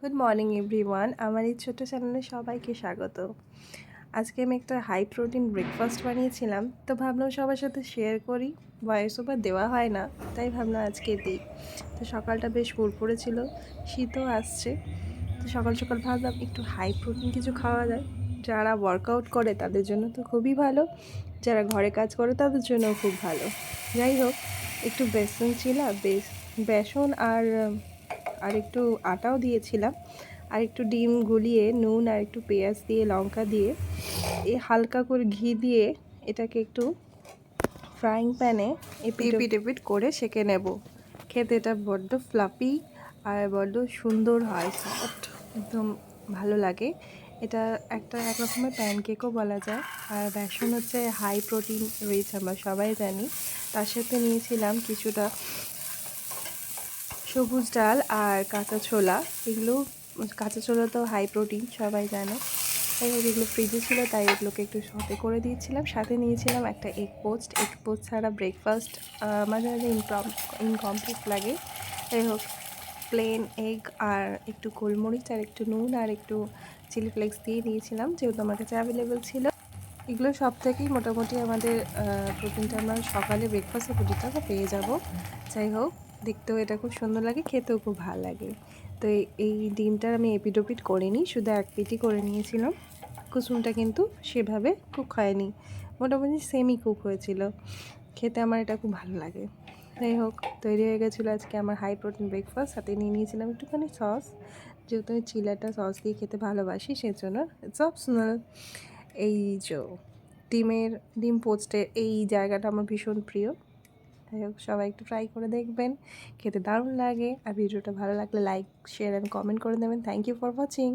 Good morning everyone, আমার এই ছোট্ট চ্যানেলে সবাইকে স্বাগত। আজকে আমি একটা হাই প্রোটিন ব্রেকফাস্ট বানিয়েছিলাম, তো ভাবলাম সবার সাথে শেয়ার করি। ভয়েস ওভার দেওয়া হয় না, তাই ভাবলাম আজকে দিই। তো সকালটা বেশ ফুরফুরে ছিল, শীতও আসছে। তো সকাল সকাল ভাবলাম একটু হাই প্রোটিন কিছু খাওয়া যায়। যারা ওয়ার্কআউট করে তাদের জন্য তো খুবই ভালো, যারা ঘরে কাজ করে তাদের জন্যও খুব ভালো। যাই হোক, একটু বেসন ছিল, বেসন আর একটু আটাও দিয়েছিলাম, আর একটু ডিম গুলিয়ে নুন আর একটু পেঁয়াজ দিয়ে লঙ্কা দিয়ে হালকা করে ঘি দিয়ে এটাকে একটু ফ্রাইং প্যানে এপিট এপিট করে সেঁকে নেব। খেতে এটা বড্ড ফ্লাফি আর বড্ড সুন্দর হয়, সফট, একদম ভালো লাগে। এটা এক রকমের প্যানকেকও বলা যায়। আর বেসন হচ্ছে হাই প্রোটিন রিচ, আমরা সবাই জানি। তার সাথে নিয়েছিলাম কিছুটা সবুজ ডাল আর কাঁচা ছোলা। এগুলো কাঁচা ছোলা তো হাই প্রোটিন, সবাই জানে। তাই হোক, এগুলো ফ্রিজে ছিল তাই এগুলোকে একটু সতে করে দিয়েছিলাম। সাথে নিয়েছিলাম একটা এগ পোস্ট ছাড়া ব্রেকফাস্ট মাঝে মাঝে ইনকমপ্লিট লাগে। যাই হোক, প্লেন এগ আর একটু গোলমরিচ আর একটু নুন আর একটু চিলি ফ্লেক্স দিয়ে নিয়েছিলাম, যেহেতু আমার কাছে অ্যাভেলেবেল ছিল। এগুলো সব থেকেই মোটামুটি আমাদের প্রোটিনটা আমরা সকালে ব্রেকফাস্টে প্রোটিনটা পেয়ে যাব। যাই হোক, দেখতেও এটা খুব সুন্দর লাগে, খেতেও খুব ভালো লাগে। তো এই ডিমটার আমি এপিট ওপিট করিনি, শুধু এক পিটি করে নিয়েছিলাম। কুসুমটা কিন্তু সেভাবে কুক হয়নি, মোটামুটি সেমি কুক হয়েছিল। খেতে আমার এটা খুব ভালো লাগে। যাই হোক, তৈরি হয়ে গেছিলো আজকে আমার হাই প্রোটিন ব্রেকফাস্ট। সাথে নিয়ে নিয়েছিলাম একটুখানি সস, যেহেতু আমি চিলাটা সস দিয়ে খেতে ভালোবাসি, সেজন্য ইটস অপশনাল। এই যে ডিম পোস্টের এই জায়গাটা আমার ভীষণ প্রিয়। যাই হোক, সবাই একটু ট্রাই করে দেখবেন, খেতে দারুণ লাগে। আর ভিডিওটা ভালো লাগলে লাইক, শেয়ার অ্যান্ড কমেন্ট করে দেবেন। Thank you for watching.